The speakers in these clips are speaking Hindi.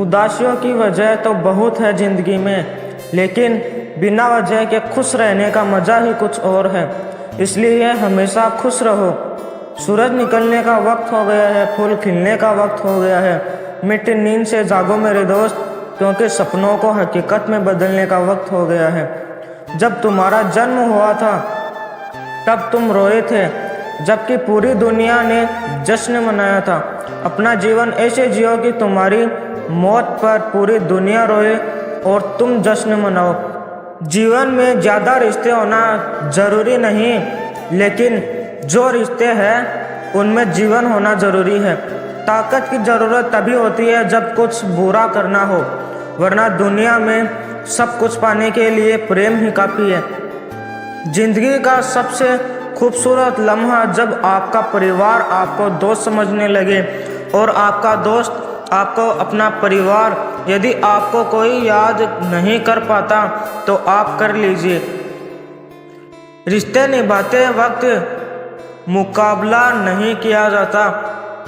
उदासियों की वजह तो बहुत है ज़िंदगी में, लेकिन बिना वजह के खुश रहने का मज़ा ही कुछ और है। इसलिए हमेशा खुश रहो। सूरज निकलने का वक्त हो गया है, फूल खिलने का वक्त हो गया है। मिट्टी नींद से जागो मेरे दोस्त, क्योंकि सपनों को हकीकत में बदलने का वक्त हो गया है। जब तुम्हारा जन्म हुआ था तब तुम रोए थे, जबकि पूरी दुनिया ने जश्न मनाया था। अपना जीवन ऐसे जियो कि तुम्हारी मौत पर पूरी दुनिया रोए और तुम जश्न मनाओ। जीवन में ज़्यादा रिश्ते होना ज़रूरी नहीं, लेकिन जो रिश्ते हैं उनमें जीवन होना ज़रूरी है। ताकत की ज़रूरत तभी होती है जब कुछ बुरा करना हो, वरना दुनिया में सब कुछ पाने के लिए प्रेम ही काफ़ी है। जिंदगी का सबसे खूबसूरत लम्हा जब आपका परिवार आपको दोस्त समझने लगे और आपका दोस्त आपको अपना परिवार। यदि आपको कोई याद नहीं कर पाता तो आप कर लीजिए। रिश्ते निभाते वक्त मुकाबला नहीं किया जाता।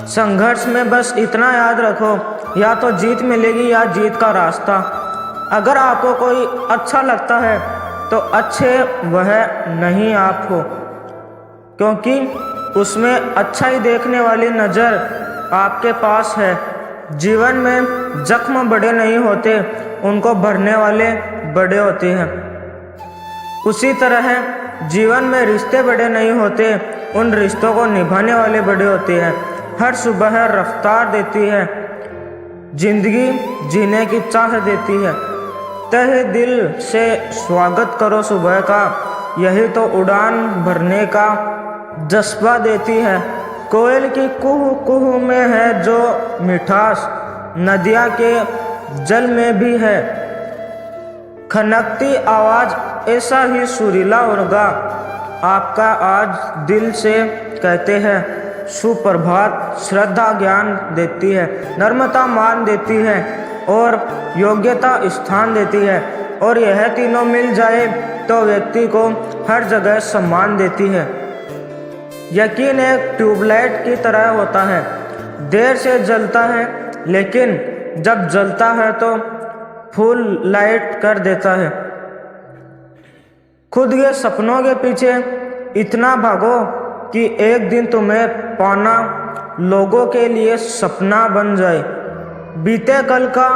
संघर्ष में बस इतना याद रखो, या तो जीत मिलेगी या जीत का रास्ता। अगर आपको कोई अच्छा लगता है तो अच्छे वह नहीं आप हो, क्योंकि उसमें अच्छा ही देखने वाली नज़र आपके पास है। जीवन में जख्म बड़े नहीं होते, उनको भरने वाले बड़े होते हैं। उसी तरह जीवन में रिश्ते बड़े नहीं होते, उन रिश्तों को निभाने वाले बड़े होते हैं। हर सुबह रफ्तार देती है, जिंदगी जीने की चाह देती है। तहे दिल से स्वागत करो सुबह का, यही तो उड़ान भरने का जज्बा देती है। कोयल की कुहू कुहू में है जो मिठास, नदिया के जल में भी है। खनकती आवाज़ ऐसा ही सुरीला होगा। आपका आज दिल से कहते हैं सुप्रभात। श्रद्धा ज्ञान देती है, नम्रता मान देती है और योग्यता स्थान देती है। और यह तीनों मिल जाए तो व्यक्ति को हर जगह सम्मान देती है। यकीन एक ट्यूबलाइट की तरह होता है, देर से जलता है, लेकिन जब जलता है तो फुल लाइट कर देता है। खुद के सपनों के पीछे इतना भागो कि एक दिन तुम्हें पाना लोगों के लिए सपना बन जाए। बीते कल का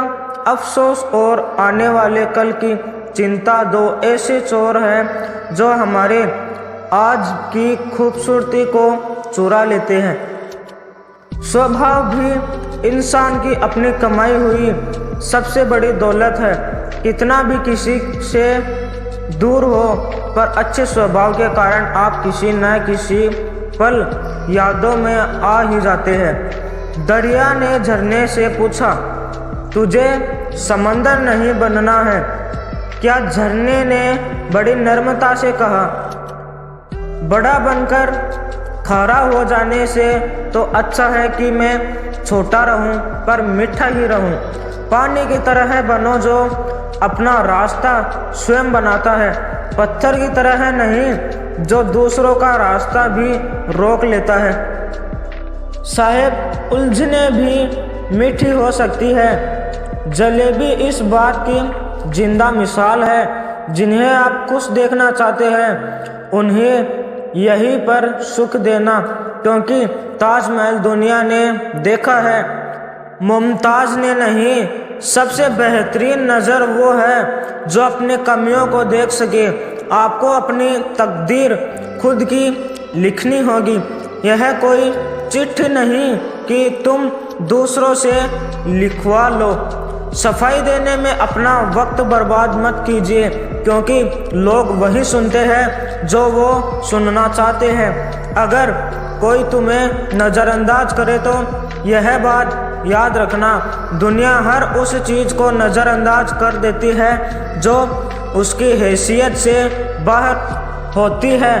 अफसोस और आने वाले कल की चिंता दो ऐसे चोर हैं जो हमारे आज की खूबसूरती को चुरा लेते हैं। स्वभाव भी इंसान की अपनी कमाई हुई सबसे बड़ी दौलत है। कितना भी किसी से दूर हो, पर अच्छे स्वभाव के कारण आप किसी न किसी पल यादों में आ ही जाते हैं। दरिया ने झरने से पूछा, तुझे समंदर नहीं बनना है क्या? झरने ने बड़ी नम्रता से कहा, बड़ा बनकर खारा हो जाने से तो अच्छा है कि मैं छोटा रहूं पर मीठा ही रहूं। पानी की तरह बनो जो अपना रास्ता स्वयं बनाता है, पत्थर की तरह नहीं जो दूसरों का रास्ता भी रोक लेता है। साहेब, उलझने भी मीठी हो सकती है। जलेबी इस बात की जिंदा मिसाल है। जिन्हें आप खुश देखना चाहते हैं उन्हें यहीं पर सुख देना, क्योंकि ताजमहल दुनिया ने देखा है, मुमताज़ ने नहीं। सबसे बेहतरीन नज़र वो है जो अपने कमियों को देख सके। आपको अपनी तकदीर खुद की लिखनी होगी। यह कोई चिट्ठी नहीं कि तुम दूसरों से लिखवा लो। सफाई देने में अपना वक्त बर्बाद मत कीजिए, क्योंकि लोग वही सुनते हैं जो वो सुनना चाहते हैं। अगर कोई तुम्हें नज़रअंदाज करे तो यह बात याद रखना, दुनिया हर उस चीज़ को नज़रअंदाज कर देती है जो उसकी हैसियत से बाहर होती है।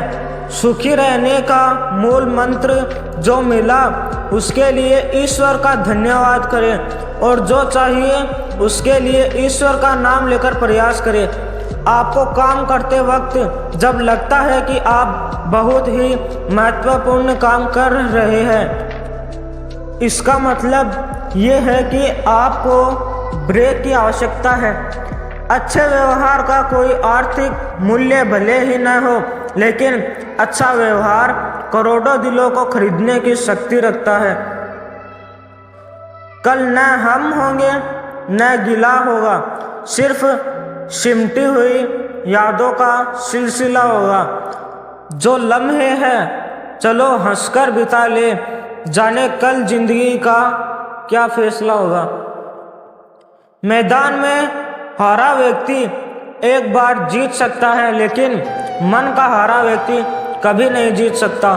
सुखी रहने का मूल मंत्र जो मिला उसके लिए ईश्वर का धन्यवाद करें, और जो चाहिए उसके लिए ईश्वर का नाम लेकर प्रयास करें। आपको काम करते वक्त जब लगता है कि आप बहुत ही महत्वपूर्ण काम कर रहे हैं, इसका मतलब ये है कि आपको ब्रेक की आवश्यकता है। अच्छे व्यवहार का कोई आर्थिक मूल्य भले ही न हो, लेकिन अच्छा व्यवहार करोड़ों दिलों को खरीदने की शक्ति रखता है। कल न हम होंगे न गिला होगा, सिर्फ सिमटी हुई यादों का सिलसिला होगा। जो लम्हे हैं चलो हंसकर बिता ले, जाने कल जिंदगी का क्या फैसला होगा। मैदान में हारा व्यक्ति एक बार जीत सकता है, लेकिन मन का हारा व्यक्ति कभी नहीं जीत सकता।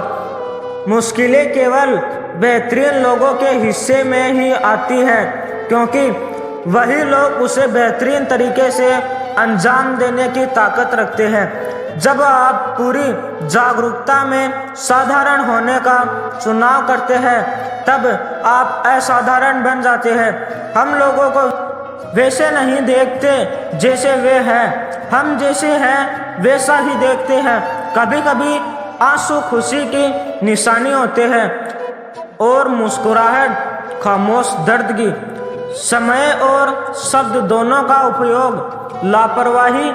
मुश्किलें केवल बेहतरीन लोगों के हिस्से में ही आती है, क्योंकि वही लोग उसे बेहतरीन तरीके से अंजाम देने की ताकत रखते हैं। जब आप पूरी जागरूकता में साधारण होने का चुनाव करते हैं, तब आप असाधारण बन जाते हैं। हम लोगों को वैसे नहीं देखते जैसे वे हैं, हम जैसे हैं वैसा ही देखते हैं। कभी कभी आंसू खुशी की निशानी होते हैं और मुस्कुराहट खामोश दर्द की। समय और शब्द दोनों का उपयोग लापरवाही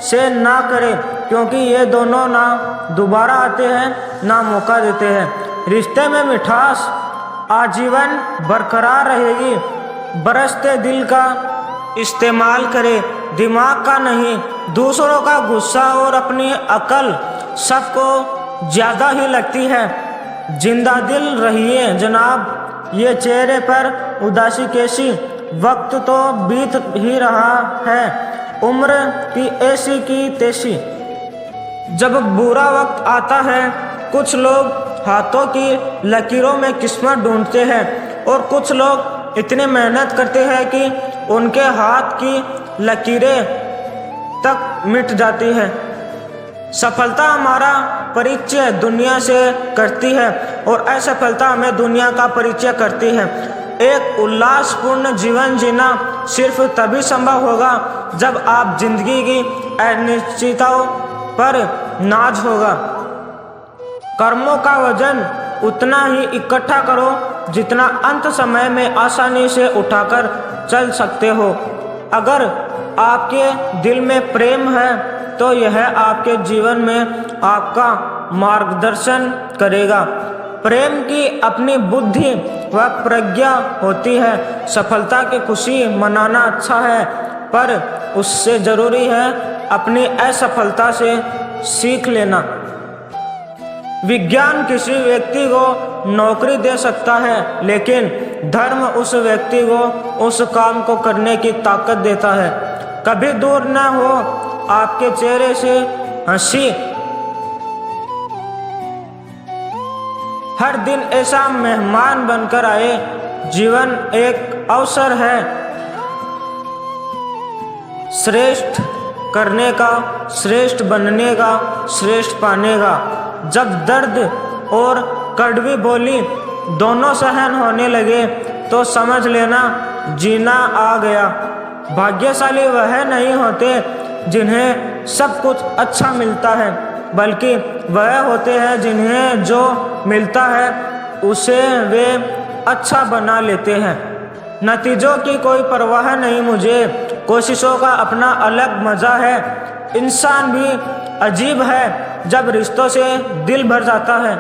से ना करें, क्योंकि ये दोनों ना दोबारा आते हैं ना मौका देते हैं। रिश्ते में मिठास आजीवन बरकरार रहेगी। बरसते दिल का इस्तेमाल करें, दिमाग का नहीं। दूसरों का गुस्सा और अपनी अकल सबको ज़्यादा ही लगती है। जिंदा दिल रहिए जनाब, ये चेहरे पर उदासी कैसी, वक्त तो बीत ही रहा है, उम्र की ऐसी की तैसी। जब बुरा वक्त आता है, कुछ लोग हाथों की लकीरों में किस्मत ढूंढते हैं और कुछ लोग इतनी मेहनत करते हैं कि उनके हाथ की लकीरें तक मिट जाती है। सफलता हमारा परिचय दुनिया से करती है और असफलता हमें दुनिया का परिचय करती है। एक उल्लासपूर्ण जीवन जीना सिर्फ तभी संभव होगा जब आप जिंदगी की अनिश्चितताओं पर नाज होगा। कर्मों का वजन उतना ही इकट्ठा करो जितना अंत समय में आसानी से उठाकर चल सकते हो। अगर आपके दिल में प्रेम है तो यह आपके जीवन में आपका मार्गदर्शन करेगा। प्रेम की अपनी बुद्धि व प्रज्ञा होती है। सफलता की खुशी मनाना अच्छा है, पर उससे जरूरी है अपनी असफलता से सीख लेना। विज्ञान किसी व्यक्ति को नौकरी दे सकता है, लेकिन धर्म उस व्यक्ति को उस काम को करने की ताकत देता है। कभी दूर न हो आपके चेहरे से हंसी। हर दिन ऐसा मेहमान बनकर आए। जीवन एक अवसर है श्रेष्ठ करने का, श्रेष्ठ बनने का, श्रेष्ठ पाने का। जब दर्द और कड़वी बोली दोनों सहन होने लगे तो समझ लेना जीना आ गया। भाग्यशाली वह नहीं होते जिन्हें सब कुछ अच्छा मिलता है, बल्कि वह होते हैं जिन्हें जो मिलता है उसे वे अच्छा बना लेते हैं। नतीजों की कोई परवाह नहीं मुझे, कोशिशों का अपना अलग मज़ा है। इंसान भी अजीब है जब रिश्तों से दिल भर जाता है।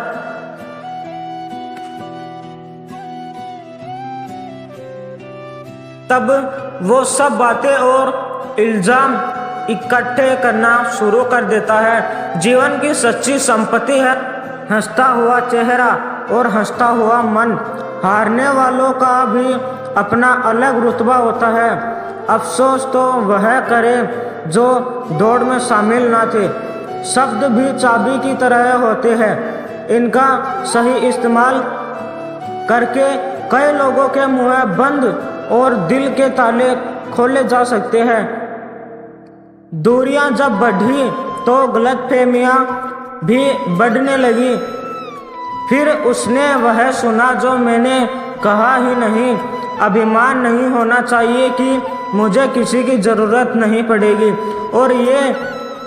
तब वो सब बातें और इल्ज़ाम इकट्ठे करना शुरू कर देता है। जीवन की सच्ची संपत्ति है हंसता हुआ चेहरा और हंसता हुआ मन। हारने वालों का भी अपना अलग रुतबा होता है। अफसोस तो वह करे जो दौड़ में शामिल ना थे। शब्द भी चाबी की तरह होते हैं, इनका सही इस्तेमाल करके कई लोगों के मुंह बंद और दिल के ताले खोले जा सकते हैं। दूरियां जब बढ़ी तो गलतफहमियां भी बढ़ने लगी। फिर उसने वह सुना जो मैंने कहा ही नहीं। अभिमान नहीं होना चाहिए कि मुझे किसी की ज़रूरत नहीं पड़ेगी, और ये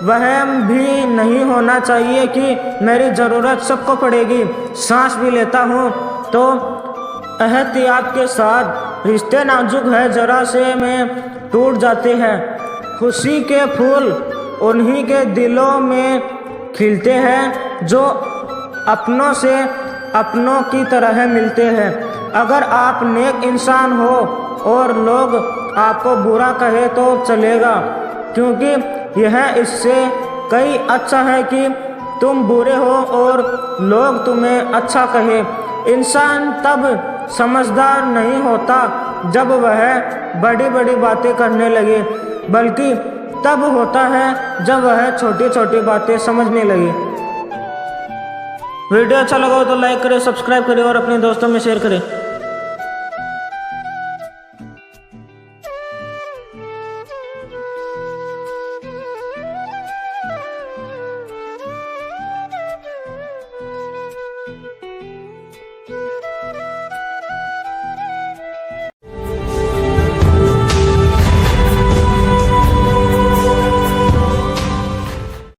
वहम भी नहीं होना चाहिए कि मेरी ज़रूरत सबको पड़ेगी। सांस भी लेता हूँ तो एहतियात के साथ रिश्ते नाजुक है, जरा से में टूट जाते हैं। खुशी के फूल उन्हीं के दिलों में खिलते हैं जो अपनों से अपनों की तरह मिलते हैं। अगर आप नेक इंसान हो और लोग आपको बुरा कहे तो चलेगा, क्योंकि यह इससे कई अच्छा है कि तुम बुरे हो और लोग तुम्हें अच्छा कहे। इंसान तब समझदार नहीं होता जब वह बड़ी बड़ी बातें करने लगे, बल्कि तब होता है जब वह छोटी छोटी बातें समझने लगे। वीडियो अच्छा लगा हो तो लाइक करें, सब्सक्राइब करें और अपने दोस्तों में शेयर करें।